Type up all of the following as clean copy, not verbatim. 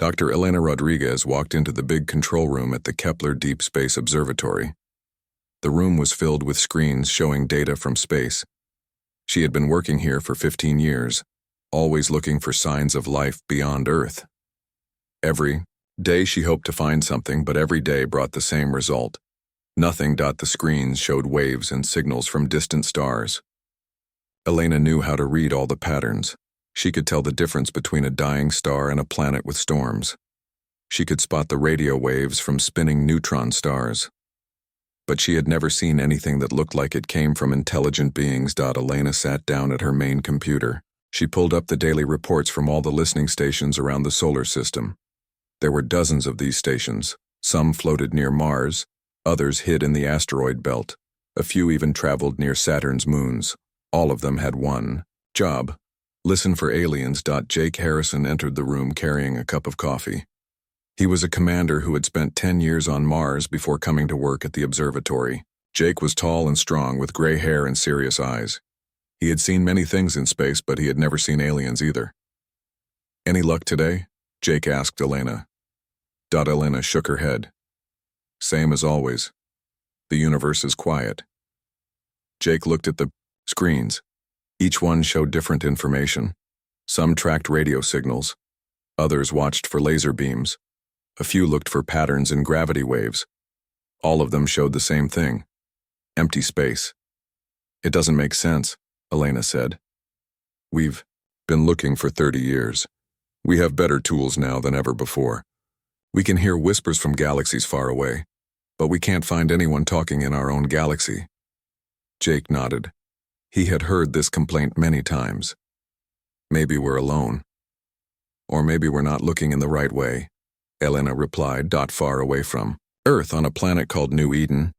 Dr. Elena Rodriguez walked into the big control room at the Kepler Deep Space Observatory. The room was filled with screens showing data from space. She had been working here for 15 years, always looking for signs of life beyond Earth. Every day she hoped to find something, but every day brought the same result. Nothing. The screens showed waves and signals from distant stars. Elena knew how to read all the patterns. She could tell the difference between a dying star and a planet with storms. She could spot the radio waves from spinning neutron stars. But she had never seen anything that looked like it came from intelligent beings. Elena sat down at her main computer. She pulled up the daily reports from all the listening stations around the solar system. There were dozens of these stations. Some floated near Mars, others hid in the asteroid belt. A few even traveled near Saturn's moons. All of them had one job: listen for aliens. Jake Harrison entered the room carrying a cup of coffee. He was a commander who had spent 10 years on Mars before coming to work at the observatory. Jake was tall and strong with gray hair and serious eyes. He had seen many things in space, but he had never seen aliens either. "Any luck today?" Jake asked Elena. Elena shook her head. "Same as always. The universe is quiet." Jake looked at the screens. Each one showed different information. Some tracked radio signals. Others watched for laser beams. A few looked for patterns in gravity waves. All of them showed the same thing: empty space. "It doesn't make sense," Elena said. "We've been looking for 30 years. We have better tools now than ever before. We can hear whispers from galaxies far away, but we can't find anyone talking in our own galaxy." Jake nodded. He had heard this complaint many times. "Maybe we're alone. Or maybe we're not looking in the right way," Elena replied. Far away from Earth, on a planet called New Eden,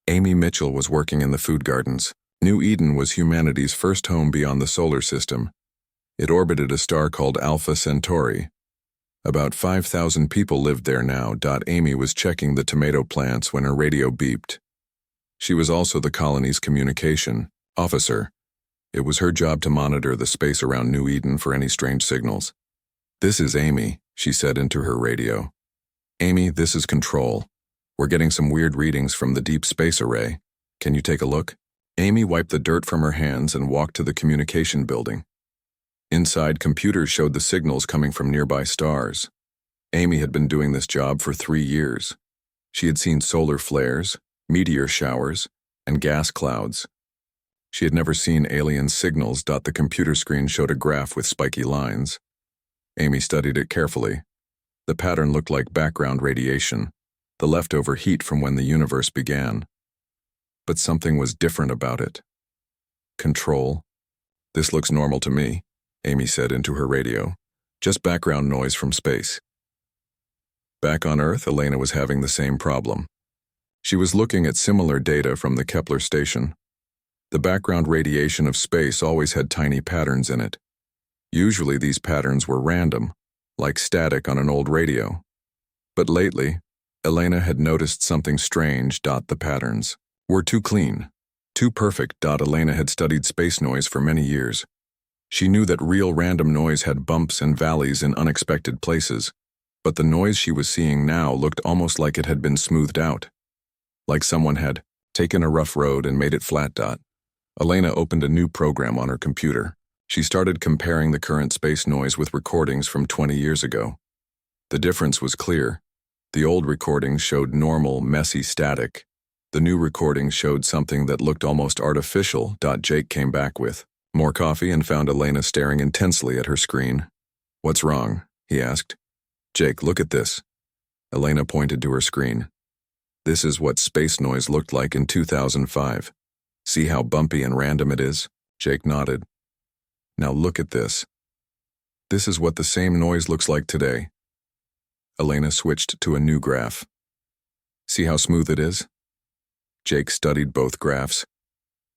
Amy Mitchell was working in the food gardens. New Eden was humanity's first home beyond the solar system. It orbited a star called Alpha Centauri. About 5,000 people lived there now. Amy was checking the tomato plants when her radio beeped. She was also the colony's communication officer. It was her job to monitor the space around New Eden for any strange signals. "This is Amy," she said into her radio. "Amy, this is Control. We're getting some weird readings from the deep space array. Can you take a look?" Amy wiped the dirt from her hands and walked to the communication building. Inside, computers showed the signals coming from nearby stars. Amy had been doing this job for 3 years. She had seen solar flares, meteor showers, and gas clouds. She had never seen alien signals. The computer screen showed a graph with spiky lines. Amy studied it carefully. The pattern looked like background radiation, the leftover heat from when the universe began. But something was different about it. "Control, this looks normal to me," Amy said into her radio. "Just background noise from space." Back on Earth, Elena was having the same problem. She was looking at similar data from the Kepler station. The background radiation of space always had tiny patterns in it. Usually these patterns were random, like static on an old radio. But lately, Elena had noticed something strange. The patterns were too clean, too perfect. Elena had studied space noise for many years. She knew that real random noise had bumps and valleys in unexpected places, but the noise she was seeing now looked almost like it had been smoothed out, like someone had taken a rough road and made it flat. Elena opened a new program on her computer. She started comparing the current space noise with recordings from 20 years ago. The difference was clear. The old recordings showed normal, messy static. The new recordings showed something that looked almost artificial. Jake came back with more coffee and found Elena staring intensely at her screen. "What's wrong?" he asked. "Jake, look at this." Elena pointed to her screen. "This is what space noise looked like in 2005. See how bumpy and random it is?" Jake nodded. "Now look at this. This is what the same noise looks like today." Elena switched to a new graph. "See how smooth it is?" Jake studied both graphs.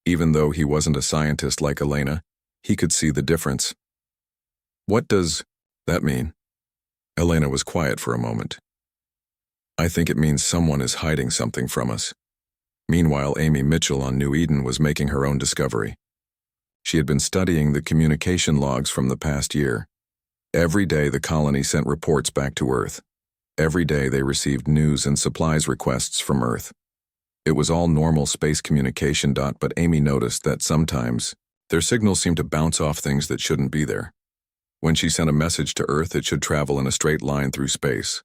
Even though he wasn't a scientist like Elena, he could see the difference. "What does that mean?" Elena was quiet for a moment. "I think it means someone is hiding something from us." Meanwhile, Amy Mitchell on New Eden was making her own discovery. She had been studying the communication logs from the past year. Every day the colony sent reports back to Earth. Every day they received news and supplies requests from Earth. It was all normal space communication. But Amy noticed that sometimes their signals seemed to bounce off things that shouldn't be there. When she sent a message to Earth, it should travel in a straight line through space.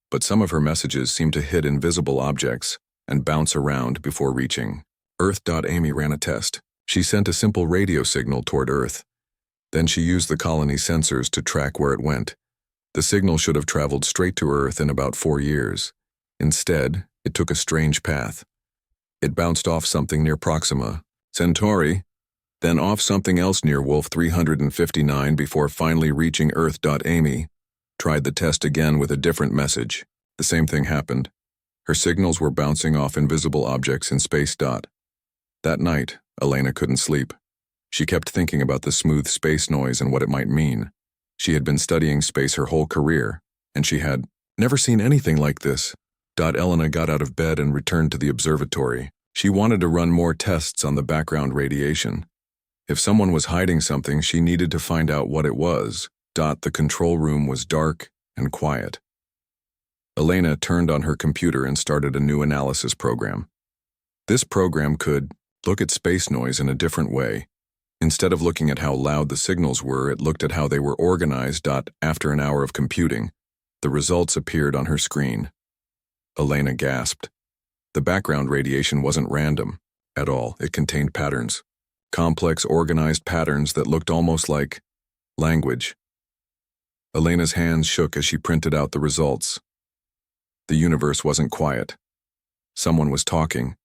But some of her messages seemed to hit invisible objects and bounce around before reaching Earth. Amy ran a test. She sent a simple radio signal toward Earth. Then she used the colony's sensors to track where it went. The signal should have traveled straight to Earth in about 4 years. Instead, it took a strange path. It bounced off something near Proxima Centauri, then off something else near Wolf 359 before finally reaching Earth. Amy tried the test again with a different message. The same thing happened. Her signals were bouncing off invisible objects in space. That night, Elena couldn't sleep. She kept thinking about the smooth space noise and what it might mean. She had been studying space her whole career, and she had never seen anything like this. Elena got out of bed and returned to the observatory. She wanted to run more tests on the background radiation. If someone was hiding something, she needed to find out what it was. The control room was dark and quiet. Elena turned on her computer and started a new analysis program. This program could look at space noise in a different way. Instead of looking at how loud the signals were, it looked at how they were organized. After an hour of computing, the results appeared on her screen. Elena gasped. The background radiation wasn't random at all. It contained patterns. Complex, organized patterns that looked almost like language. Elena's hands shook as she printed out the results. The universe wasn't quiet. Someone was talking.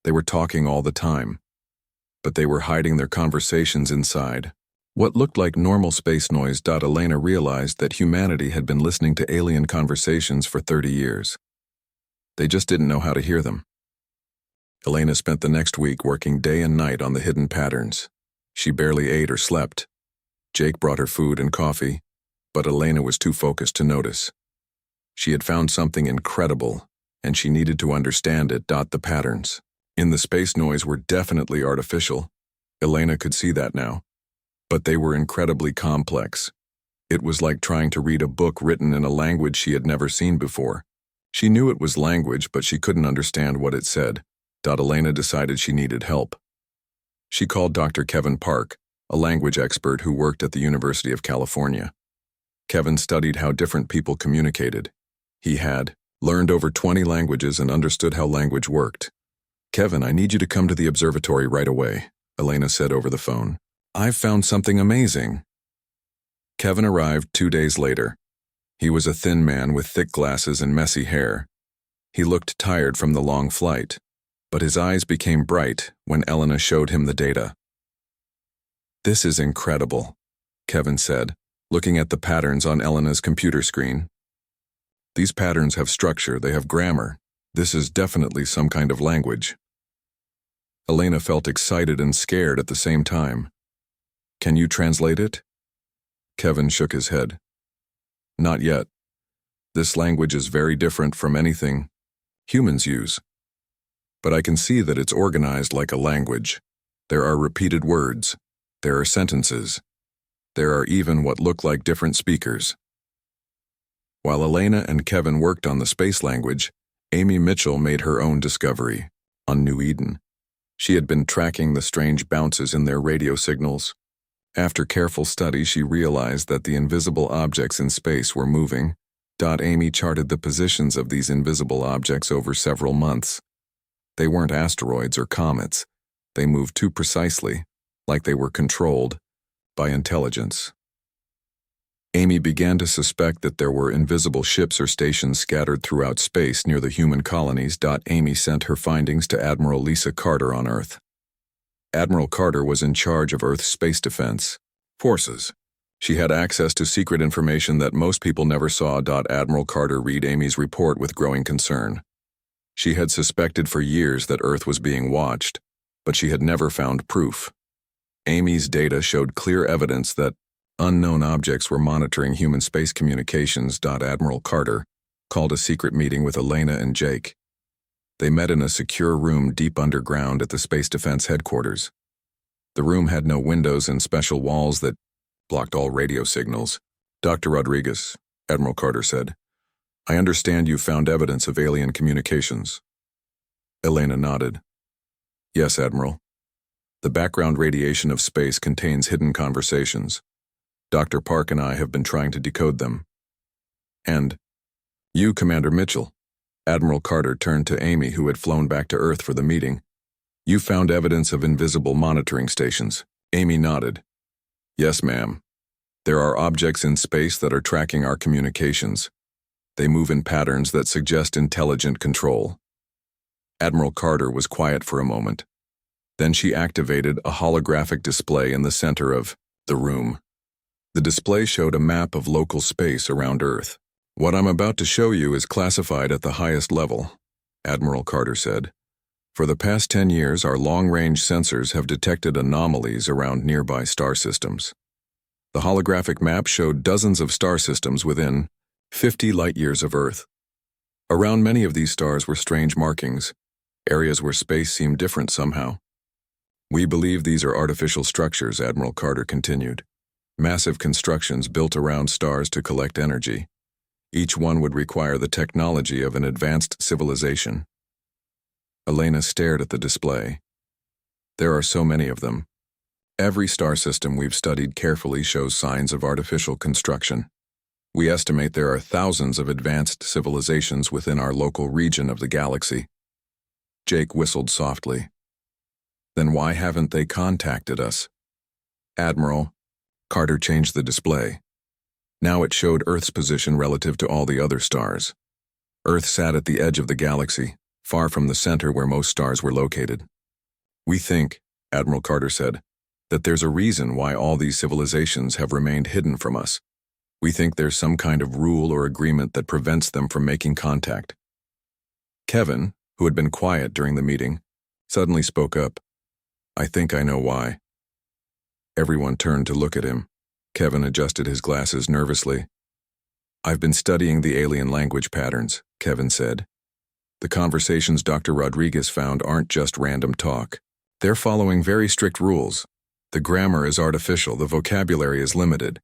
They were talking all the time. But they were hiding their conversations inside what looked like normal space noise. Elena realized that humanity had been listening to alien conversations for 30 years. They just didn't know how to hear them. Elena spent the next week working day and night on the hidden patterns. She barely ate or slept. Jake brought her food and coffee, but Elena was too focused to notice. She had found something incredible, and she needed to understand it. The patterns in the space noise were definitely artificial. Elena could see that now. But they were incredibly complex. It was like trying to read a book written in a language she had never seen before. She knew it was language, but she couldn't understand what it said. Elena decided she needed help. She called Dr. Kevin Park, a language expert who worked at the University of California. Kevin studied how different people communicated. He had learned over 20 languages and understood how language worked. "Kevin, I need you to come to the observatory right away," Elena said over the phone. "I've found something amazing." Kevin arrived 2 days later. He was a thin man with thick glasses and messy hair. He looked tired from the long flight, but his eyes became bright when Elena showed him the data. "This is incredible," Kevin said, looking at the patterns on Elena's computer screen. "These patterns have structure, they have grammar. This is definitely some kind of language." Elena felt excited and scared at the same time. "Can you translate it?" Kevin shook his head. "Not yet. This language is very different from anything humans use. But I can see that it's organized like a language. There are repeated words. There are sentences. There are even what look like different speakers." While Elena and Kevin worked on the space language, Amy Mitchell made her own discovery on New Eden. She had been tracking the strange bounces in their radio signals. After careful study, she realized that the invisible objects in space were moving. Amy charted the positions of these invisible objects over several months. They weren't asteroids or comets. They moved too precisely, like they were controlled by intelligence. Amy began to suspect that there were invisible ships or stations scattered throughout space near the human colonies. Amy sent her findings to Admiral Lisa Carter on Earth. Admiral Carter was in charge of Earth's space defense forces. She had access to secret information that most people never saw. Admiral Carter read Amy's report with growing concern. She had suspected for years that Earth was being watched, but she had never found proof. Amy's data showed clear evidence that unknown objects were monitoring human space communications. Admiral Carter called a secret meeting with Elena and Jake. They met in a secure room deep underground at the Space Defense headquarters. The room had no windows and special walls that blocked all radio signals. Dr. Rodriguez, Admiral Carter said, I understand you found evidence of alien communications. Elena nodded. Yes, Admiral. The background radiation of space contains hidden conversations. Dr. Park and I have been trying to decode them. And you, Commander Mitchell. Admiral Carter turned to Amy, who had flown back to Earth for the meeting. You found evidence of invisible monitoring stations. Amy nodded. Yes, ma'am. There are objects in space that are tracking our communications. They move in patterns that suggest intelligent control. Admiral Carter was quiet for a moment. Then she activated a holographic display in the center of the room. The display showed a map of local space around Earth. What I'm about to show you is classified at the highest level, Admiral Carter said. For the past 10 years, our long-range sensors have detected anomalies around nearby star systems. The holographic map showed dozens of star systems within 50 light-years of Earth. Around many of these stars were strange markings, areas where space seemed different somehow. We believe these are artificial structures, Admiral Carter continued. Massive constructions built around stars to collect energy. Each one would require the technology of an advanced civilization. Elena stared at the display. There are so many of them. Every star system we've studied carefully shows signs of artificial construction. We estimate there are thousands of advanced civilizations within our local region of the galaxy. Jake whistled softly. Then why haven't they contacted us? Admiral, Carter changed the display. Now it showed Earth's position relative to all the other stars. Earth sat at the edge of the galaxy, far from the center where most stars were located. We think, Admiral Carter said, that there's a reason why all these civilizations have remained hidden from us. We think there's some kind of rule or agreement that prevents them from making contact. Kevin, who had been quiet during the meeting, suddenly spoke up. I think I know why. Everyone turned to look at him. Kevin adjusted his glasses nervously. I've been studying the alien language patterns, Kevin said. The conversations Dr. Rodriguez found aren't just random talk. They're following very strict rules. The grammar is artificial, the vocabulary is limited.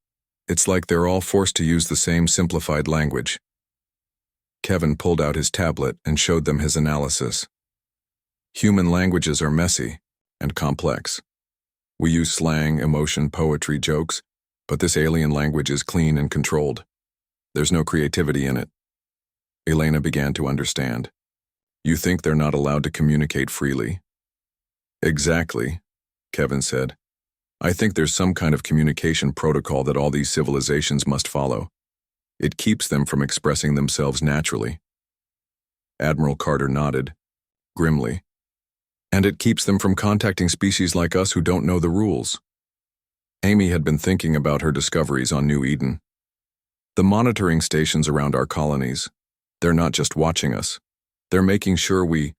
It's like they're all forced to use the same simplified language. Kevin pulled out his tablet and showed them his analysis. Human languages are messy and complex. We use slang, emotion, poetry, jokes, but this alien language is clean and controlled. There's no creativity in it. Elena began to understand. You think they're not allowed to communicate freely? Exactly, Kevin said. I think there's some kind of communication protocol that all these civilizations must follow. It keeps them from expressing themselves naturally. Admiral Carter nodded, grimly. And it keeps them from contacting species like us who don't know the rules. Amy had been thinking about her discoveries on New Eden. The monitoring stations around our colonies, they're not just watching us. They're making sure we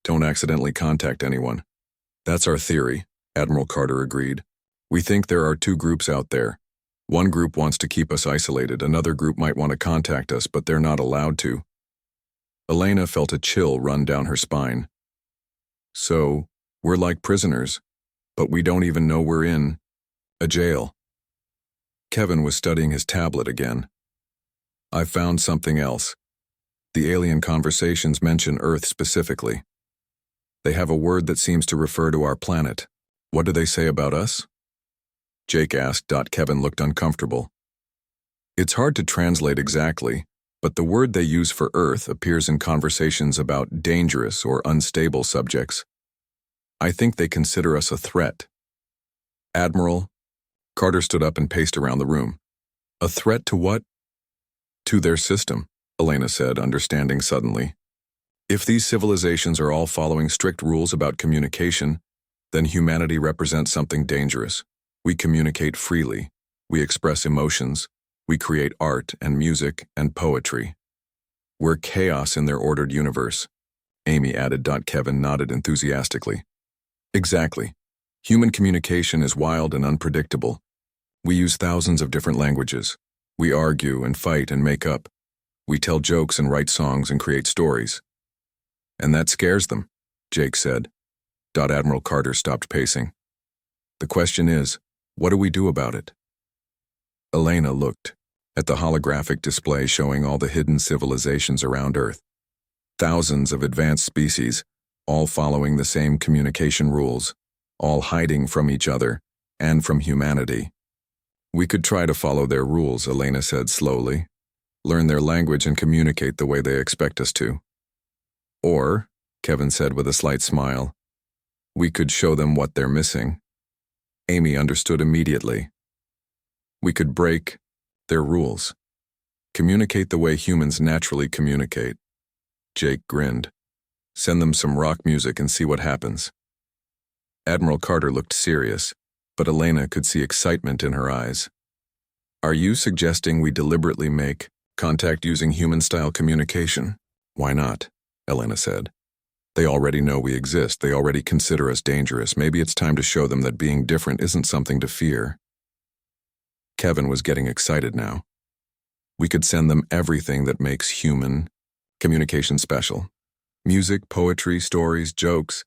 don't accidentally contact anyone. That's our theory, Admiral Carter agreed. We think there are two groups out there. One group wants to keep us isolated, another group might want to contact us, but they're not allowed to. Elena felt a chill run down her spine. So, we're like prisoners, but we don't even know we're in a jail. Kevin was studying his tablet again. I found something else. The alien conversations mention Earth specifically. They have a word that seems to refer to our planet. What do they say about us? Jake asked. Kevin looked uncomfortable. It's hard to translate exactly, but the word they use for Earth appears in conversations about dangerous or unstable subjects. I think they consider us a threat. Admiral, Carter stood up and paced around the room. A threat to what? To their system, Elena said, understanding suddenly. If these civilizations are all following strict rules about communication, then humanity represents something dangerous. We communicate freely. We express emotions. We create art and music and poetry. We're chaos in their ordered universe, Amy added. Kevin nodded enthusiastically. Exactly. Human communication is wild and unpredictable. We use thousands of different languages. We argue and fight and make up. We tell jokes and write songs and create stories. And that scares them, Jake said. Admiral Carter stopped pacing. The question is, what do we do about it? Elena looked at the holographic display showing all the hidden civilizations around Earth. Thousands of advanced species, all following the same communication rules, all hiding from each other and from humanity. We could try to follow their rules, Elena said slowly, learn their language and communicate the way they expect us to. Or, Kevin said with a slight smile, we could show them what they're missing. Amy understood immediately. We could break their rules. Communicate the way humans naturally communicate. Jake grinned. Send them some rock music and see what happens. Admiral Carter looked serious, but Elena could see excitement in her eyes. Are you suggesting we deliberately make contact using human-style communication? Why not? Elena said. They already know we exist. They already consider us dangerous. Maybe it's time to show them that being different isn't something to fear. Kevin was getting excited now. We could send them everything that makes human communication special. Music, poetry, stories, jokes,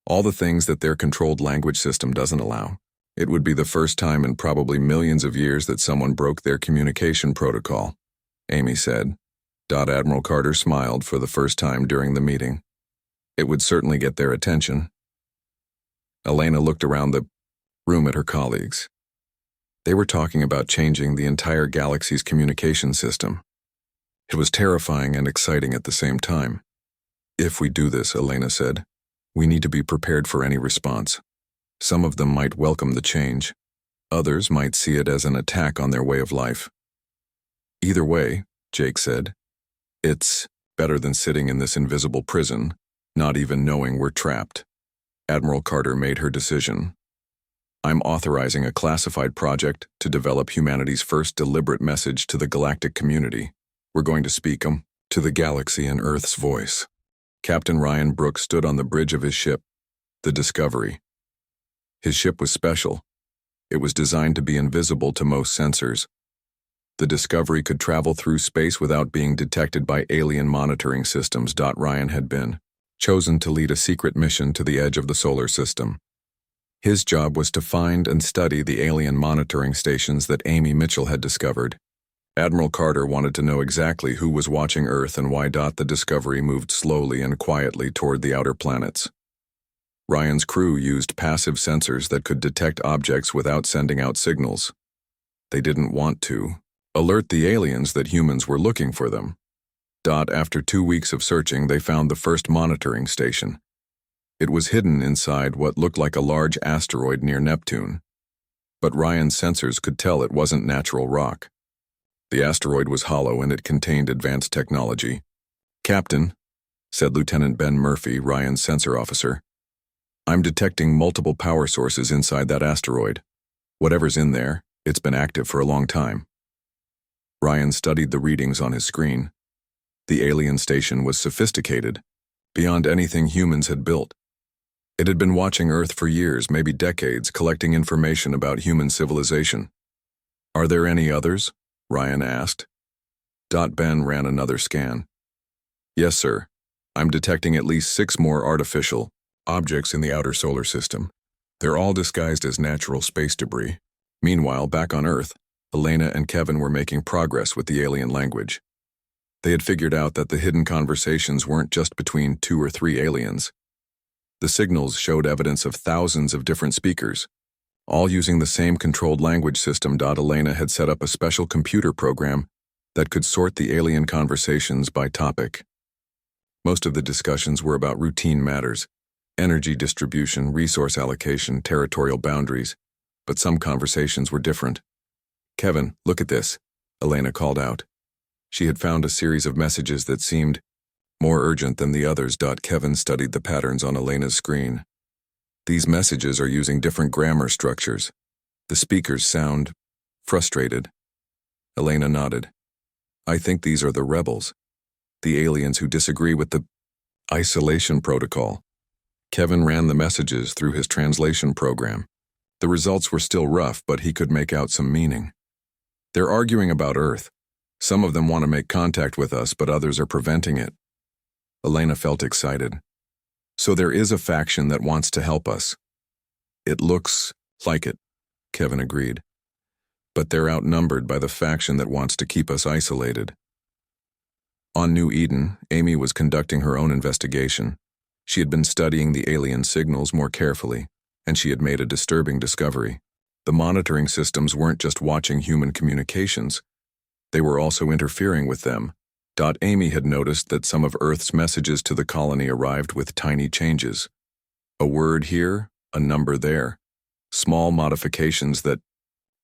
all the things that their controlled language system doesn't allow. It would be the first time in probably millions of years that someone broke their communication protocol, Amy said. Admiral Carter smiled for the first time during the meeting. It would certainly get their attention. Elena looked around the room at her colleagues. They were talking about changing the entire galaxy's communication system. It was terrifying and exciting at the same time. If we do this, Elena said, we need to be prepared for any response. Some of them might welcome the change. Others might see it as an attack on their way of life. Either way, Jake said, it's better than sitting in this invisible prison, not even knowing we're trapped. Admiral Carter made her decision. I'm authorizing a classified project to develop humanity's first deliberate message to the galactic community. We're going to speak to the galaxy in Earth's voice. Captain Ryan Brooks stood on the bridge of his ship, the Discovery. His ship was special. It was designed to be invisible to most sensors. The Discovery could travel through space without being detected by alien monitoring systems. Ryan had been chosen to lead a secret mission to the edge of the solar system. His job was to find and study the alien monitoring stations that Amy Mitchell had discovered. Admiral Carter wanted to know exactly who was watching Earth and why. The Discovery moved slowly and quietly toward the outer planets. Ryan's crew used passive sensors that could detect objects without sending out signals. They didn't want to alert the aliens that humans were looking for them. After 2 weeks of searching, they found the first monitoring station. It was hidden inside what looked like a large asteroid near Neptune. But Ryan's sensors could tell it wasn't natural rock. The asteroid was hollow and it contained advanced technology. Captain, said Lieutenant Ben Murphy, Ryan's sensor officer, I'm detecting multiple power sources inside that asteroid. Whatever's in there, it's been active for a long time. Ryan studied the readings on his screen. The alien station was sophisticated, beyond anything humans had built. It had been watching Earth for years, maybe decades, collecting information about human civilization. Are there any others? Ryan asked. Ben ran another scan. Yes, sir. I'm detecting at least 6 more artificial objects in the outer solar system. They're all disguised as natural space debris. Meanwhile, back on Earth, Elena and Kevin were making progress with the alien language. They had figured out that the hidden conversations weren't just between 2 or 3 aliens. The signals showed evidence of thousands of different speakers, all using the same controlled language system. Elena had set up a special computer program that could sort the alien conversations by topic. Most of the discussions were about routine matters, energy distribution, resource allocation, territorial boundaries, but some conversations were different. Kevin, look at this, Elena called out. She had found a series of messages that seemed more urgent than the others. Kevin studied the patterns on Elena's screen. These messages are using different grammar structures. The speakers sound frustrated. Elena nodded. I think these are the rebels, the aliens who disagree with the isolation protocol. Kevin ran the messages through his translation program. The results were still rough, but he could make out some meaning. They're arguing about Earth. Some of them want to make contact with us, but others are preventing it. Elena felt excited. So there is a faction that wants to help us. It looks like it, Kevin agreed. but they're outnumbered by the faction that wants to keep us isolated. On New Eden, Amy was conducting her own investigation. She had been studying the alien signals more carefully, and she had made a disturbing discovery. The monitoring systems weren't just watching human communications, they were also interfering with them. Amy had noticed that some of Earth's messages to the colony arrived with tiny changes. A word here, a number there. Small modifications that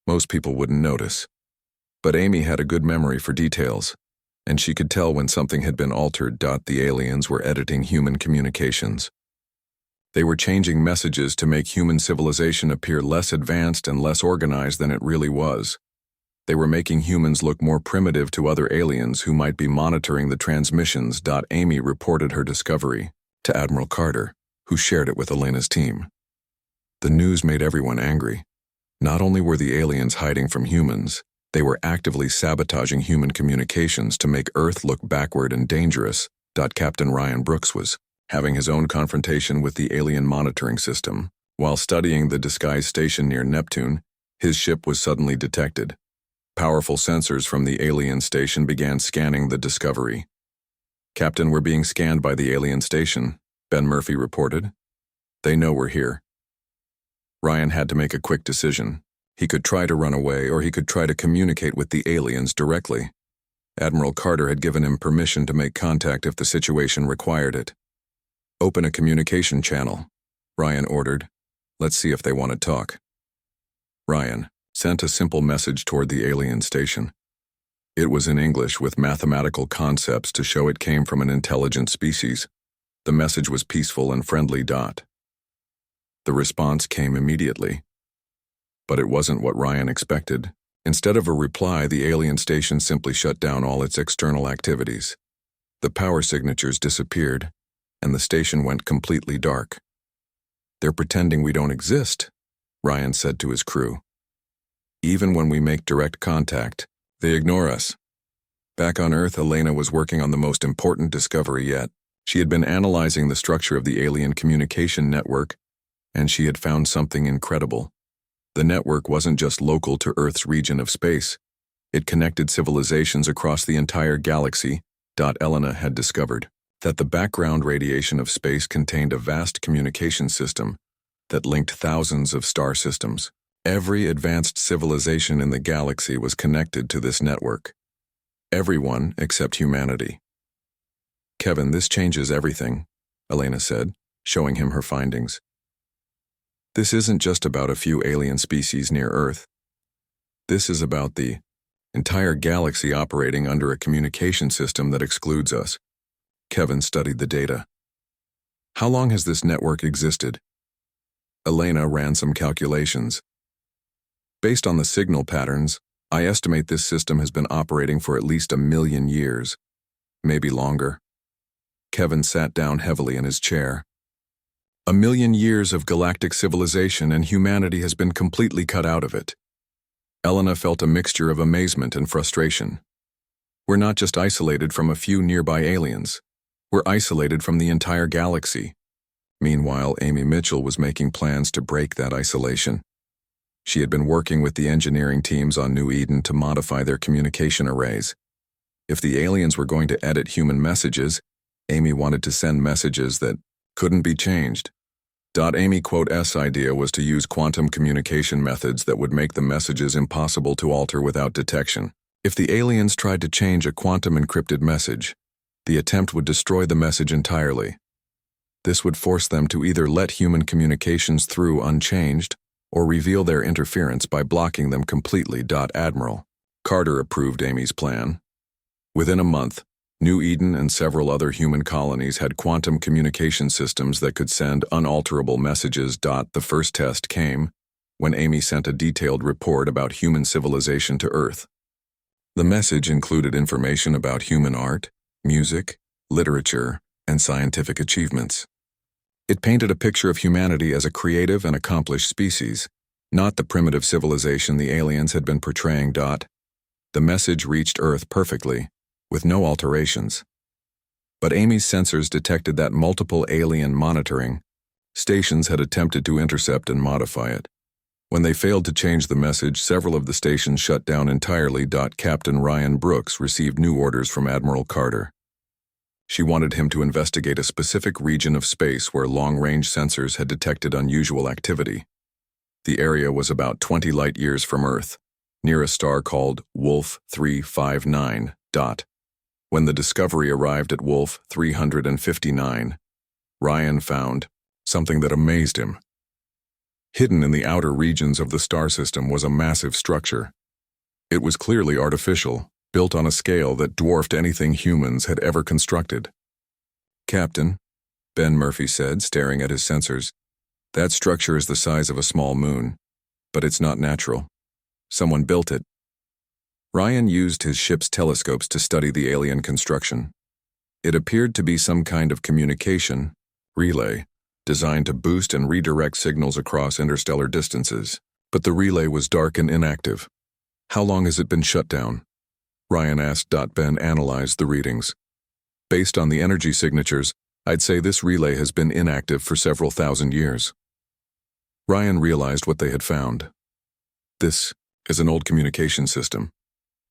most people wouldn't notice. But Amy had a good memory for details, and she could tell when something had been altered. The aliens were editing human communications. They were changing messages to make human civilization appear less advanced and less organized than it really was. They were making humans look more primitive to other aliens who might be monitoring the transmissions. Amy reported her discovery to Admiral Carter, who shared it with Elena's team. The news made everyone angry. Not only were the aliens hiding from humans, they were actively sabotaging human communications to make Earth look backward and dangerous. Captain Ryan Brooks was having his own confrontation with the alien monitoring system. While studying the disguised station near Neptune, his ship was suddenly detected. Powerful sensors from the alien station began scanning the Discovery. "Captain, we're being scanned by the alien station," Ben Murphy reported. "They know we're here." Ryan had to make a quick decision. He could try to run away, or he could try to communicate with the aliens directly. Admiral Carter had given him permission to make contact if the situation required it. "Open a communication channel," Ryan ordered. "Let's see if they want to talk." Ryan sent a simple message toward the alien station. It was in English with mathematical concepts to show it came from an intelligent species. The message was peaceful and friendly. The response came immediately. But it wasn't what Ryan expected. Instead of a reply, the alien station simply shut down all its external activities. The power signatures disappeared, and the station went completely dark. "They're pretending we don't exist," Ryan said to his crew. "Even when we make direct contact, they ignore us." Back on Earth, Elena was working on the most important discovery yet. She had been analyzing the structure of the alien communication network, and she had found something incredible. The network wasn't just local to Earth's region of space. It connected civilizations across the entire galaxy. Elena had discovered that the background radiation of space contained a vast communication system that linked thousands of star systems. Every advanced civilization in the galaxy was connected to this network. Everyone except humanity. "Kevin, this changes everything," Elena said, showing him her findings. "This isn't just about a few alien species near Earth. This is about the entire galaxy operating under a communication system that excludes us." Kevin studied the data. "How long has this network existed?" Elena ran some calculations. "Based on the signal patterns, I estimate this system has been operating for at least 1,000,000 years, maybe longer." Kevin sat down heavily in his chair. 1,000,000 years of galactic civilization, and humanity has been completely cut out of it. Elena felt a mixture of amazement and frustration. "We're not just isolated from a few nearby aliens. We're isolated from the entire galaxy." Meanwhile, Amy Mitchell was making plans to break that isolation. She had been working with the engineering teams on New Eden to modify their communication arrays. If the aliens were going to edit human messages, Amy wanted to send messages that couldn't be changed. Amy's idea was to use quantum communication methods that would make the messages impossible to alter without detection. If the aliens tried to change a quantum encrypted message, the attempt would destroy the message entirely. This would force them to either let human communications through unchanged or reveal their interference by blocking them completely. Admiral Carter approved Amy's plan. Within a month, New Eden and several other human colonies had quantum communication systems that could send unalterable messages. The first test came when Amy sent a detailed report about human civilization to Earth. The message included information about human art, music, literature, and scientific achievements. It painted a picture of humanity as a creative and accomplished species, not the primitive civilization the aliens had been portraying. The message reached Earth perfectly, with no alterations. But Amy's sensors detected that multiple alien monitoring stations had attempted to intercept and modify it. When they failed to change the message, several of the stations shut down entirely. Captain Ryan Brooks received new orders from Admiral Carter. She wanted him to investigate a specific region of space where long-range sensors had detected unusual activity. The area was about 20 light-years from Earth, near a star called Wolf 359. When the discovery arrived at Wolf 359, Ryan found something that amazed him. Hidden in the outer regions of the star system was a massive structure. It was clearly artificial, built on a scale that dwarfed anything humans had ever constructed. "Captain," Ben Murphy said, staring at his sensors, "that structure is the size of a small moon, but it's not natural. Someone built it." Ryan used his ship's telescopes to study the alien construction. It appeared to be some kind of communication relay designed to boost and redirect signals across interstellar distances, but the relay was dark and inactive. "How long has it been shut down?" Ryan asked. Ben analyzed the readings. "Based on the energy signatures, I'd say this relay has been inactive for several thousand years." Ryan realized what they had found. This is an old communication system,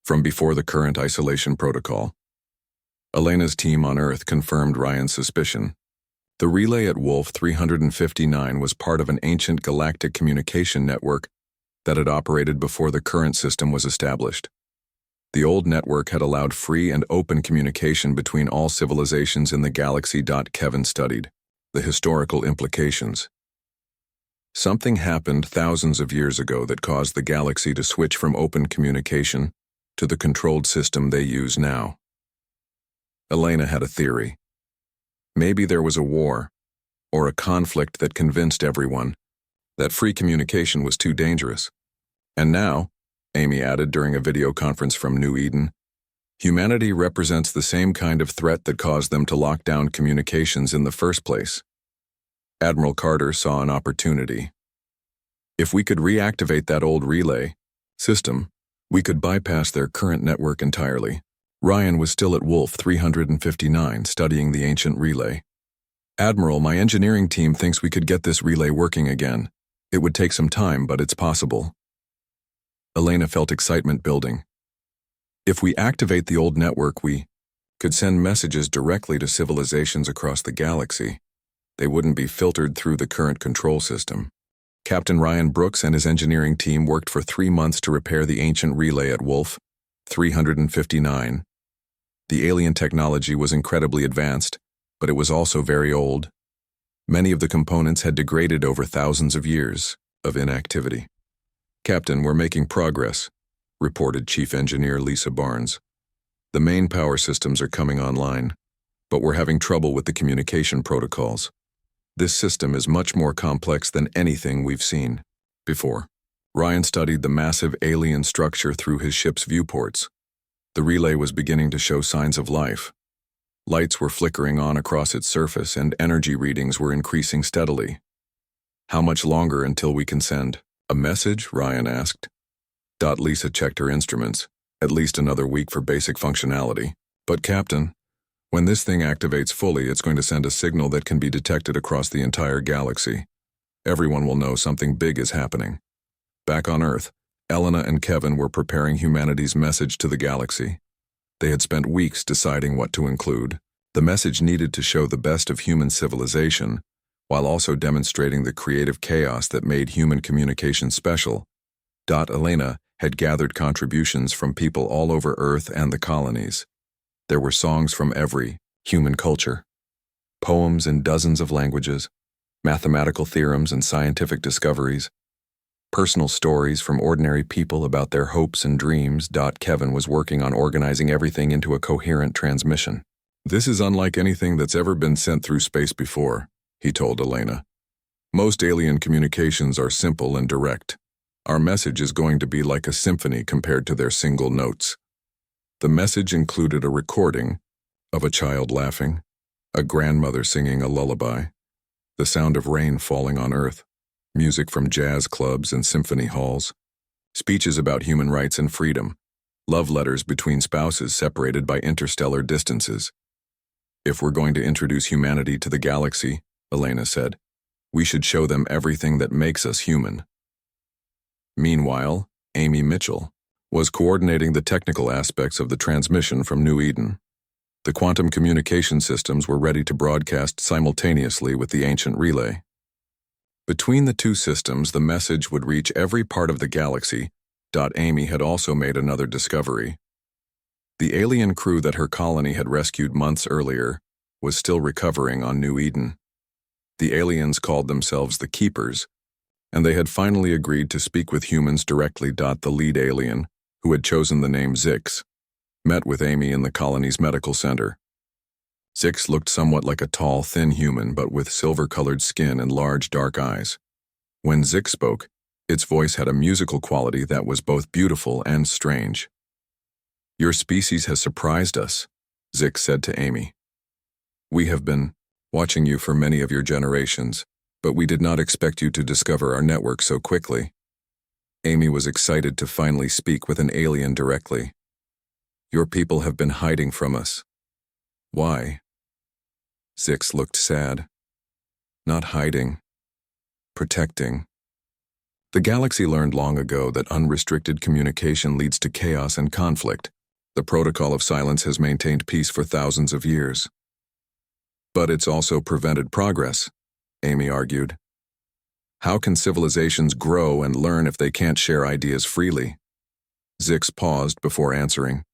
from before the current isolation protocol. Elena's team on Earth confirmed Ryan's suspicion. The relay at Wolf 359 was part of an ancient galactic communication network that had operated before the current system was established. The old network had allowed free and open communication between all civilizations in the galaxy. Kevin studied the historical implications. Something happened thousands of years ago that caused the galaxy to switch from open communication to the controlled system they use now. Elena had a theory. Maybe there was a war, or a conflict that convinced everyone that free communication was too dangerous. And now, Amy added during a video conference from New Eden, humanity represents the same kind of threat that caused them to lock down communications in the first place. Admiral Carter saw an opportunity. If we could reactivate that old relay system, we could bypass their current network entirely. Ryan was still at Wolf 359 studying the ancient relay. "Admiral, my engineering team thinks we could get this relay working again. It would take some time, but it's possible." Elena felt excitement building. "If we activate the old network, we could send messages directly to civilizations across the galaxy. They wouldn't be filtered through the current control system." Captain Ryan Brooks and his engineering team worked for 3 months to repair the ancient relay at Wolf 359. The alien technology was incredibly advanced, but it was also very old. Many of the components had degraded over thousands of years of inactivity. "Captain, we're making progress," reported Chief Engineer Lisa Barnes. "The main power systems are coming online, but we're having trouble with the communication protocols. This system is much more complex than anything we've seen before." Ryan studied the massive alien structure through his ship's viewports. The relay was beginning to show signs of life. Lights were flickering on across its surface, and energy readings were increasing steadily. "How much longer until we can send a message?" Ryan asked. Lisa checked her instruments. "At least another week for basic functionality. But Captain, when this thing activates fully, it's going to send a signal that can be detected across the entire galaxy. Everyone will know something big is happening." Back on Earth, Elena and Kevin were preparing humanity's message to the galaxy. They had spent weeks deciding what to include. The message needed to show the best of human civilization, while also demonstrating the creative chaos that made human communication special. Elena had gathered contributions from people all over Earth and the colonies. There were songs from every human culture, poems in dozens of languages, mathematical theorems and scientific discoveries, personal stories from ordinary people about their hopes and dreams. Kevin was working on organizing everything into a coherent transmission. "This is unlike anything that's ever been sent through space before," he told Elena. "Most alien communications are simple and direct. Our message is going to be like a symphony compared to their single notes." The message included a recording of a child laughing, a grandmother singing a lullaby, the sound of rain falling on Earth, music from jazz clubs and symphony halls, speeches about human rights and freedom, love letters between spouses separated by interstellar distances. "If we're going to introduce humanity to the galaxy," Elena said, "we should show them everything that makes us human." Meanwhile, Amy Mitchell was coordinating the technical aspects of the transmission from New Eden. The quantum communication systems were ready to broadcast simultaneously with the ancient relay. Between the two systems, the message would reach every part of the galaxy. Amy had also made another discovery. The alien crew that her colony had rescued months earlier was still recovering on New Eden. The aliens called themselves the Keepers, and they had finally agreed to speak with humans directly. The lead alien, who had chosen the name Zix, met with Amy in the colony's medical center. Zix looked somewhat like a tall, thin human, but with silver-colored skin and large, dark eyes. When Zix spoke, its voice had a musical quality that was both beautiful and strange. "Your species has surprised us," Zix said to Amy. "We have been watching you for many of your generations, but we did not expect you to discover our network so quickly." Amy was excited to finally speak with an alien directly. "Your people have been hiding from us." "Why?" Zix looked sad. "Not hiding. Protecting." The galaxy learned long ago that unrestricted communication leads to chaos and conflict. The protocol of silence has maintained peace for thousands of years. But it's also prevented progress, Amy argued. How can civilizations grow and learn if they can't share ideas freely? Zix paused before answering.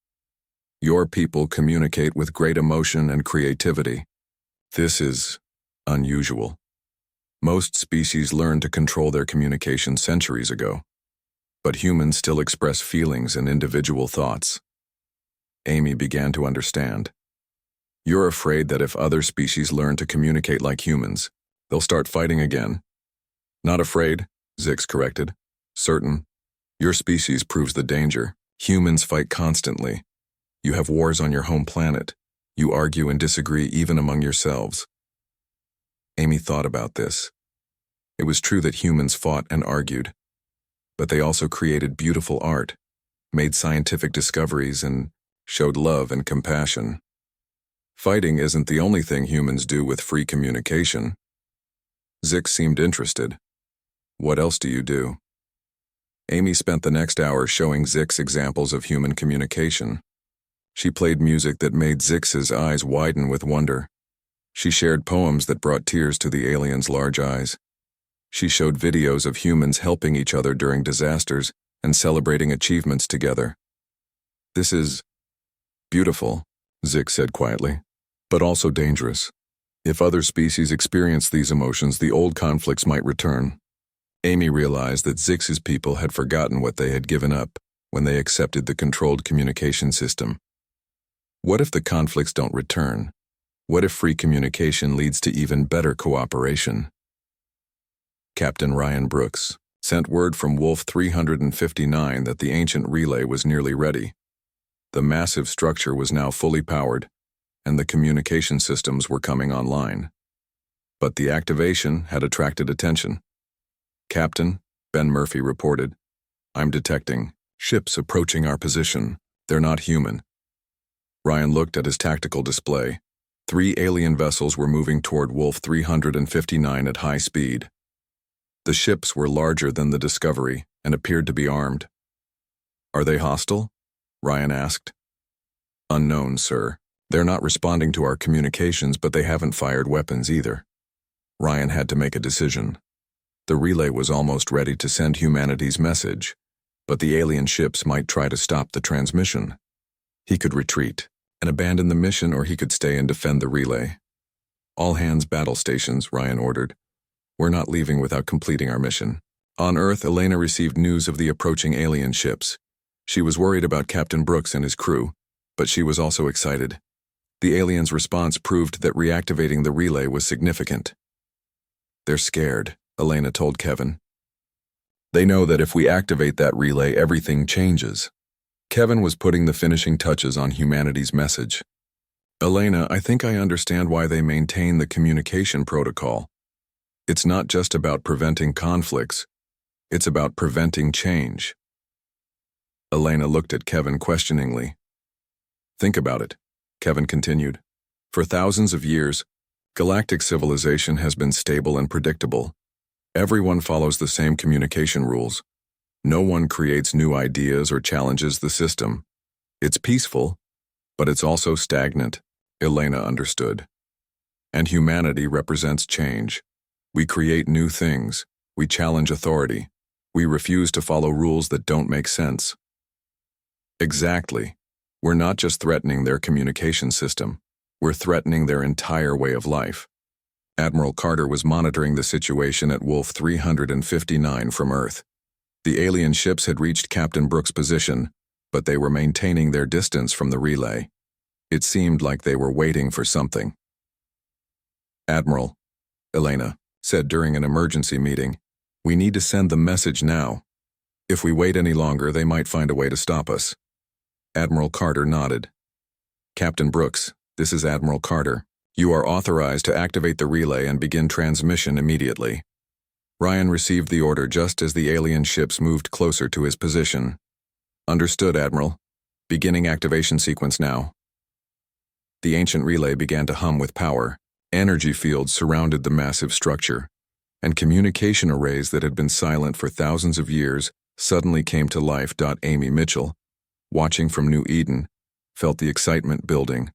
"Your people communicate with great emotion and creativity. This is unusual. Most species learned to control their communication centuries ago, but humans still express feelings and individual thoughts." Amy began to understand. "You're afraid that if other species learn to communicate like humans, they'll start fighting again." "Not afraid," Zix corrected. "Certain. Your species proves the danger. Humans fight constantly. You have wars on your home planet. You argue and disagree even among yourselves." Amy thought about this. It was true that humans fought and argued, but they also created beautiful art, made scientific discoveries, and showed love and compassion. Fighting isn't the only thing humans do with free communication. Zix seemed interested. "What else do you do?" Amy spent the next hour showing Zix examples of human communication. She played music that made Zix's eyes widen with wonder. She shared poems that brought tears to the alien's large eyes. She showed videos of humans helping each other during disasters and celebrating achievements together. "This is beautiful," Zix said quietly, "but also dangerous. If other species experience these emotions, the old conflicts might return." Amy realized that Zix's people had forgotten what they had given up when they accepted the controlled communication system. What if the conflicts don't return? What if free communication leads to even better cooperation? Captain Ryan Brooks sent word from Wolf 359 that the ancient relay was nearly ready. The massive structure was now fully powered, and the communication systems were coming online. But the activation had attracted attention. "Captain," Ben Murphy reported, "I'm detecting ships approaching our position. They're not human." Ryan looked at his tactical display. 3 alien vessels were moving toward Wolf 359 at high speed. The ships were larger than the Discovery and appeared to be armed. "Are they hostile?" Ryan asked. "Unknown, sir. They're not responding to our communications, but they haven't fired weapons either." Ryan had to make a decision. The relay was almost ready to send humanity's message, but the alien ships might try to stop the transmission. He could retreat and abandon the mission, or he could stay and defend the relay. "All hands battle stations," Ryan ordered. "We're not leaving without completing our mission." On Earth, Elena received news of the approaching alien ships. She was worried about Captain Brooks and his crew, but she was also excited. The aliens' response proved that reactivating the relay was significant. "They're scared," Elena told Kevin. "They know that if we activate that relay, everything changes." Kevin was putting the finishing touches on humanity's message. "Elena, I think I understand why they maintain the communication protocol. It's not just about preventing conflicts. It's about preventing change." Elena looked at Kevin questioningly. "Think about it," Kevin continued. "For thousands of years, galactic civilization has been stable and predictable. Everyone follows the same communication rules. No one creates new ideas or challenges the system. It's peaceful, but it's also stagnant, Elena understood. And humanity represents change. We create new things. We challenge authority. We refuse to follow rules that don't make sense. Exactly. We're not just threatening their communication system. We're threatening their entire way of life. Admiral Carter was monitoring the situation at Wolf 359 from Earth. The alien ships had reached Captain Brooks' position, but they were maintaining their distance from the relay. It seemed like they were waiting for something. "Admiral," Elena said during an emergency meeting, "we need to send the message now. If we wait any longer, they might find a way to stop us." Admiral Carter nodded. "Captain Brooks, this is Admiral Carter. You are authorized to activate the relay and begin transmission immediately." Ryan received the order just as the alien ships moved closer to his position. "Understood, Admiral. Beginning activation sequence now." The ancient relay began to hum with power. Energy fields surrounded the massive structure, and communication arrays that had been silent for thousands of years suddenly came to life. Amy Mitchell, watching from New Eden, felt the excitement building.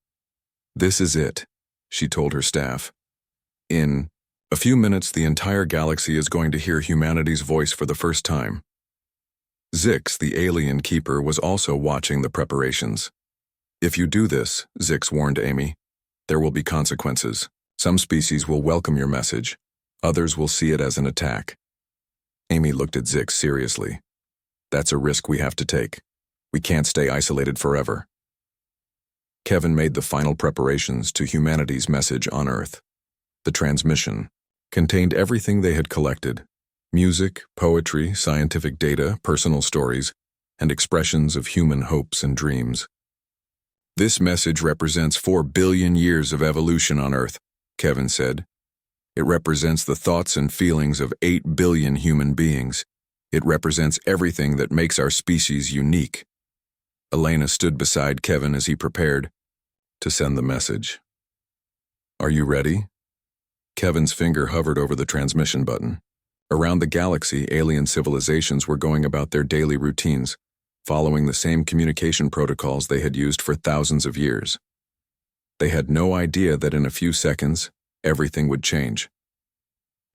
"This is it," she told her staff. "In a few minutes, the entire galaxy is going to hear humanity's voice for the first time." Zix, the alien keeper, was also watching the preparations. "If you do this," Zix warned Amy, "there will be consequences. Some species will welcome your message. Others will see it as an attack." Amy looked at Zix seriously. "That's a risk we have to take. We can't stay isolated forever." Kevin made the final preparations to humanity's message on Earth. The transmission contained everything they had collected: music, poetry, scientific data, personal stories, and expressions of human hopes and dreams. "This message represents 4 billion years of evolution on Earth," Kevin said. "It represents the thoughts and feelings of 8 billion human beings. It represents everything that makes our species unique." Elena stood beside Kevin as he prepared to send the message. "Are you ready?" Kevin's finger hovered over the transmission button. Around the galaxy, alien civilizations were going about their daily routines, following the same communication protocols they had used for thousands of years. They had no idea that in a few seconds, everything would change.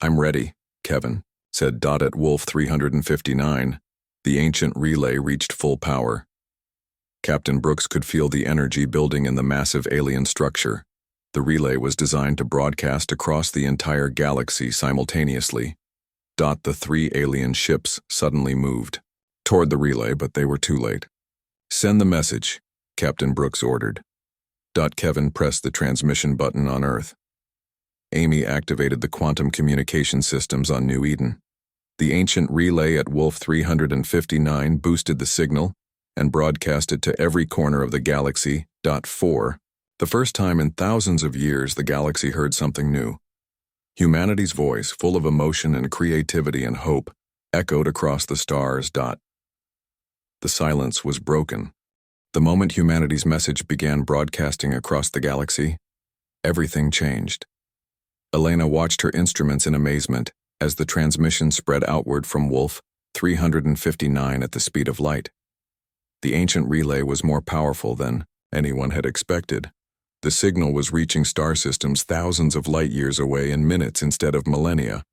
"I'm ready," Kevin said. At Wolf 359, the ancient relay reached full power. Captain Brooks could feel the energy building in the massive alien structure. The relay was designed to broadcast across the entire galaxy simultaneously. The 3 alien ships suddenly moved toward the relay, but they were too late. "Send the message," Captain Brooks ordered. Kevin pressed the transmission button on Earth. Amy activated the quantum communication systems on New Eden. The ancient relay at Wolf 359 boosted the signal and broadcast it to every corner of the galaxy. 4. The first time in thousands of years the galaxy heard something new. Humanity's voice, full of emotion and creativity and hope, echoed across the stars. The silence was broken. The moment humanity's message began broadcasting across the galaxy, everything changed. Elena watched her instruments in amazement as the transmission spread outward from Wolf 359 at the speed of light. The ancient relay was more powerful than anyone had expected. The signal was reaching star systems thousands of light years away in minutes instead of millennia.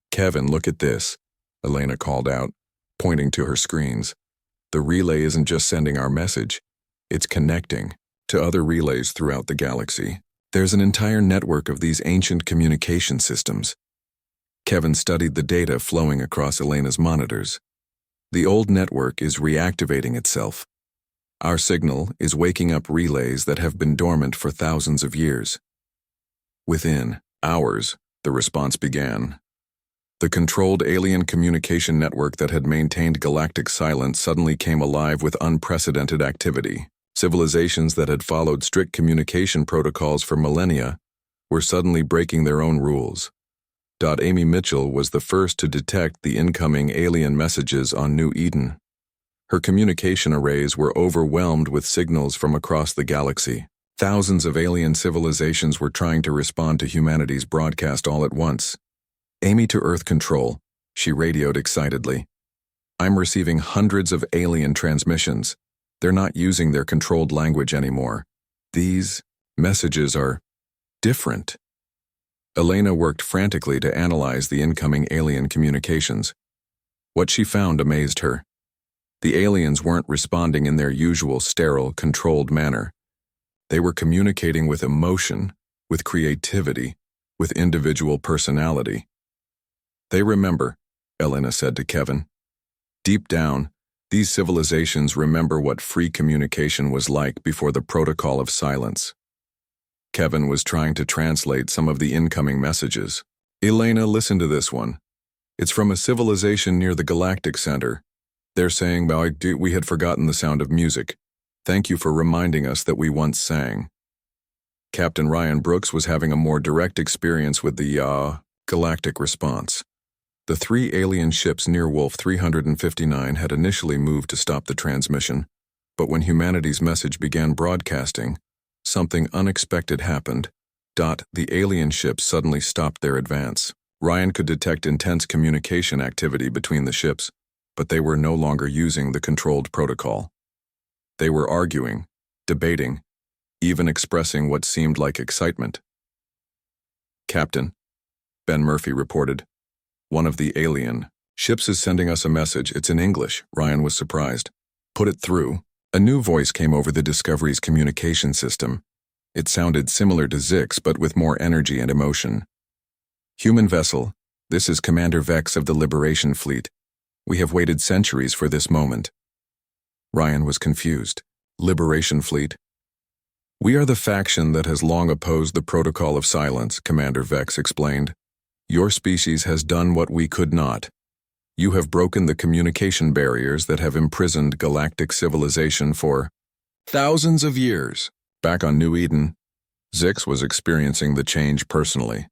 "Kevin, look at this," Elena called out, pointing to her screens. "The relay isn't just sending our message, it's connecting to other relays throughout the galaxy. There's an entire network of these ancient communication systems." Kevin studied the data flowing across Elena's monitors. "The old network is reactivating itself. Our signal is waking up relays that have been dormant for thousands of years." Within hours, the response began. The controlled alien communication network that had maintained galactic silence suddenly came alive with unprecedented activity. Civilizations that had followed strict communication protocols for millennia were suddenly breaking their own rules. Amy Mitchell was the first to detect the incoming alien messages on New Eden. Her communication arrays were overwhelmed with signals from across the galaxy. Thousands of alien civilizations were trying to respond to humanity's broadcast all at once. "Amy to Earth Control," she radioed excitedly. I'm receiving hundreds of alien transmissions. They're not using their controlled language anymore. These messages are different. Elena worked frantically to analyze the incoming alien communications. What she found amazed her. The aliens weren't responding in their usual sterile, controlled manner. They were communicating with emotion, with creativity, with individual personality. They remember, Elena said to Kevin. Deep down, these civilizations remember what free communication was like before the protocol of silence. Kevin was trying to translate some of the incoming messages. Elena, listen to this one. It's from a civilization near the Galactic Center. They're saying, we had forgotten the sound of music. Thank you for reminding us that we once sang. Captain Ryan Brooks was having a more direct experience with the, galactic response. The 3 alien ships near Wolf 359 had initially moved to stop the transmission, but when humanity's message began broadcasting, something unexpected happened. The alien ships suddenly stopped their advance. Ryan could detect intense communication activity between the ships, but they were no longer using the controlled protocol. They were arguing, debating, even expressing what seemed like excitement. Captain, Ben Murphy reported, one of the alien ships is sending us a message. It's in English. Ryan was surprised. Put it through. A new voice came over the Discovery's communication system. It sounded similar to Zix, but with more energy and emotion. Human vessel, this is Commander Vex of the Liberation Fleet. We have waited centuries for this moment. Ryan was confused. Liberation Fleet? We are the faction that has long opposed the protocol of silence, Commander Vex explained. Your species has done what we could not. You have broken the communication barriers that have imprisoned galactic civilization for thousands of years. Back on New Eden, Zix was experiencing the change personally.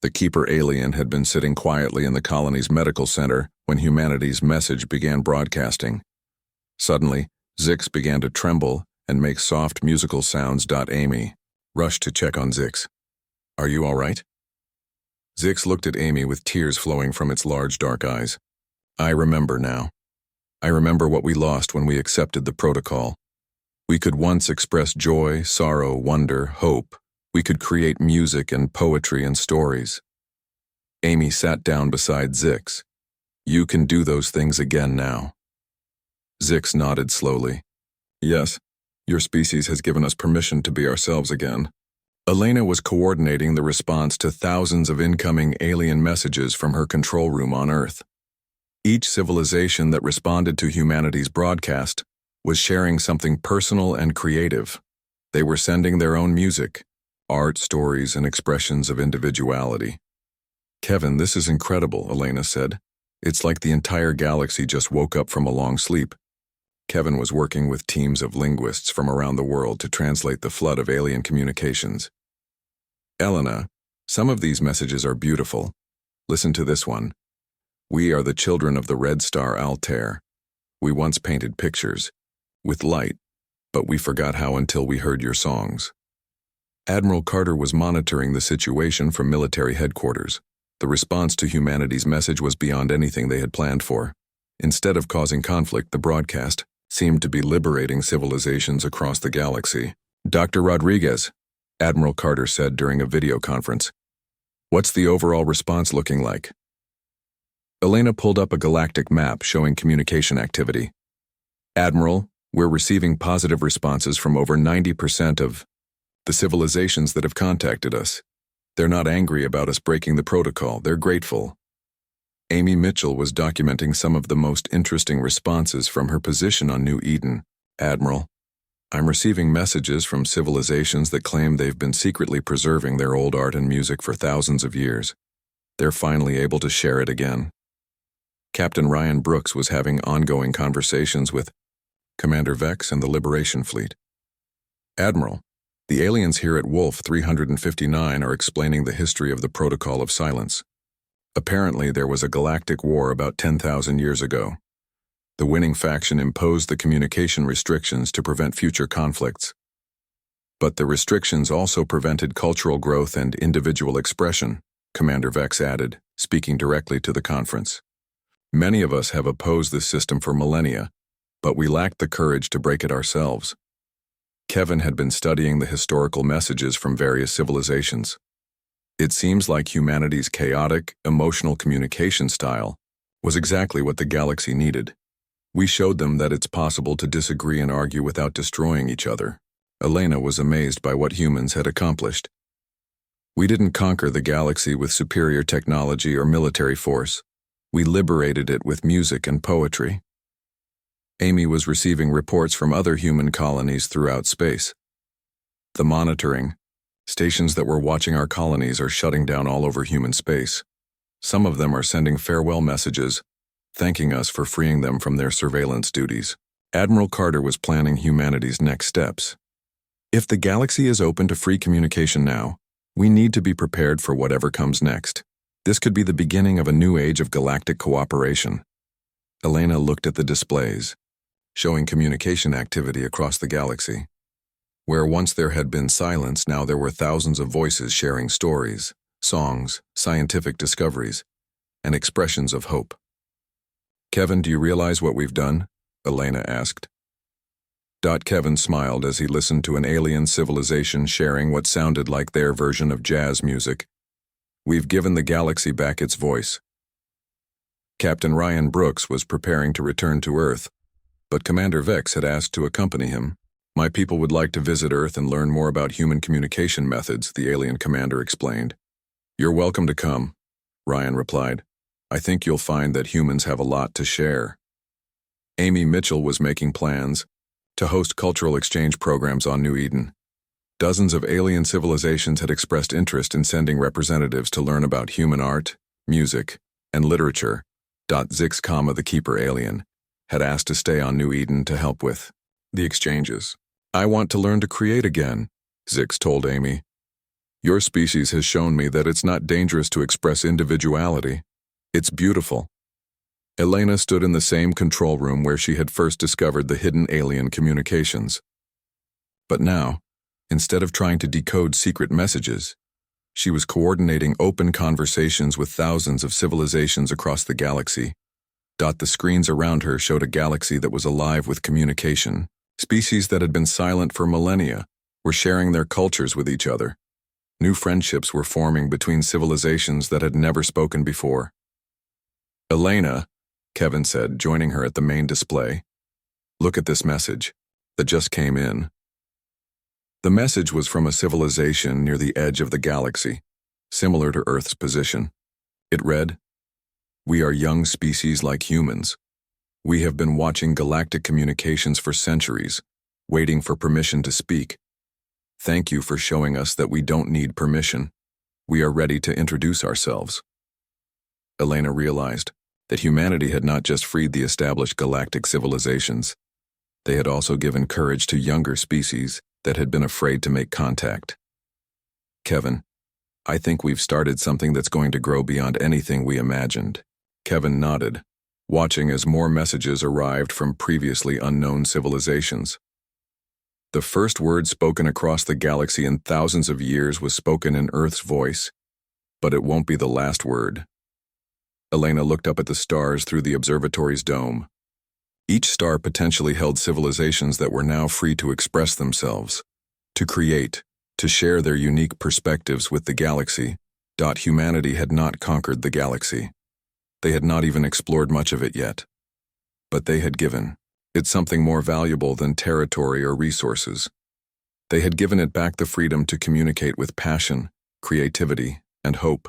The Keeper alien had been sitting quietly in the colony's medical center when humanity's message began broadcasting. Suddenly, Zix began to tremble and make soft musical sounds. Amy rushed to check on Zix. Are you all right? Zix looked at Amy with tears flowing from its large dark eyes. I remember now. I remember what we lost when we accepted the protocol. We could once express joy, sorrow, wonder, hope. We could create music and poetry and stories. Amy sat down beside Zix. You can do those things again now. Zix nodded slowly. Yes, your species has given us permission to be ourselves again. Elena was coordinating the response to thousands of incoming alien messages from her control room on Earth. Each civilization that responded to humanity's broadcast was sharing something personal and creative. They were sending their own music, art, stories, and expressions of individuality. Kevin, this is incredible, Elena said. It's like the entire galaxy just woke up from a long sleep. Kevin was working with teams of linguists from around the world to translate the flood of alien communications. Elena, some of these messages are beautiful. Listen to this one. We are the children of the red star Altair. We once painted pictures, with light, but we forgot how until we heard your songs. Admiral Carter was monitoring the situation from military headquarters. The response to humanity's message was beyond anything they had planned for. Instead of causing conflict, the broadcast seemed to be liberating civilizations across the galaxy. Dr. Rodriguez, Admiral Carter said during a video conference. What's the overall response looking like? Elena pulled up a galactic map showing communication activity. Admiral, we're receiving positive responses from over 90% of the civilizations that have contacted us. They're not angry about us breaking the protocol, they're grateful. Amy Mitchell was documenting some of the most interesting responses from her position on New Eden. Admiral, I'm receiving messages from civilizations that claim they've been secretly preserving their old art and music for thousands of years. They're finally able to share it again. Captain Ryan Brooks was having ongoing conversations with Commander Vex and the Liberation Fleet. Admiral, the aliens here at Wolf 359 are explaining the history of the Protocol of Silence. Apparently, there was a galactic war about 10,000 years ago. The winning faction imposed the communication restrictions to prevent future conflicts. But the restrictions also prevented cultural growth and individual expression, Commander Vex added, speaking directly to the conference. Many of us have opposed this system for millennia, but we lacked the courage to break it ourselves. Kevin had been studying the historical messages from various civilizations. It seems like humanity's chaotic, emotional communication style was exactly what the galaxy needed. We showed them that it's possible to disagree and argue without destroying each other. Elena was amazed by what humans had accomplished. We didn't conquer the galaxy with superior technology or military force. We liberated it with music and poetry. Amy was receiving reports from other human colonies throughout space. The monitoring stations that were watching our colonies are shutting down all over human space. Some of them are sending farewell messages, thanking us for freeing them from their surveillance duties. Admiral Carter was planning humanity's next steps. If the galaxy is open to free communication now, we need to be prepared for whatever comes next. This could be the beginning of a new age of galactic cooperation. Elena looked at the displays, showing communication activity across the galaxy. Where once there had been silence, now there were thousands of voices sharing stories, songs, scientific discoveries, and expressions of hope. Kevin, do you realize what we've done? Elena asked. Kevin smiled as he listened to an alien civilization sharing what sounded like their version of jazz music. We've given the galaxy back its voice. Captain Ryan Brooks was preparing to return to Earth, but Commander Vex had asked to accompany him. My people would like to visit Earth and learn more about human communication methods, the alien commander explained. You're welcome to come, Ryan replied. I think you'll find that humans have a lot to share. Amy Mitchell was making plans to host cultural exchange programs on New Eden. Dozens of alien civilizations had expressed interest in sending representatives to learn about human art, music, and literature. Zix, the keeper alien, had asked to stay on New Eden to help with the exchanges. I want to learn to create again, Zix told Amy. Your species has shown me that it's not dangerous to express individuality. It's beautiful. Elena stood in the same control room where she had first discovered the hidden alien communications. But now, instead of trying to decode secret messages, she was coordinating open conversations with thousands of civilizations across the galaxy. The screens around her showed a galaxy that was alive with communication. Species that had been silent for millennia were sharing their cultures with each other. New friendships were forming between civilizations that had never spoken before. Elena, Kevin said, joining her at the main display. Look at this message that just came in. The message was from a civilization near the edge of the galaxy, similar to Earth's position. It read, "We are young species like humans. We have been watching galactic communications for centuries, waiting for permission to speak. Thank you for showing us that we don't need permission. We are ready to introduce ourselves." Elena realized that humanity had not just freed the established galactic civilizations. They had also given courage to younger species that had been afraid to make contact. Kevin, I think we've started something that's going to grow beyond anything we imagined. Kevin nodded, watching as more messages arrived from previously unknown civilizations. The first word spoken across the galaxy in thousands of years was spoken in Earth's voice, but it won't be the last word. Elena looked up at the stars through the observatory's dome. Each star potentially held civilizations that were now free to express themselves, to create, to share their unique perspectives with the galaxy. Humanity had not conquered the galaxy. They had not even explored much of it yet. But they had given it something more valuable than territory or resources. They had given it back the freedom to communicate with passion, creativity, and hope.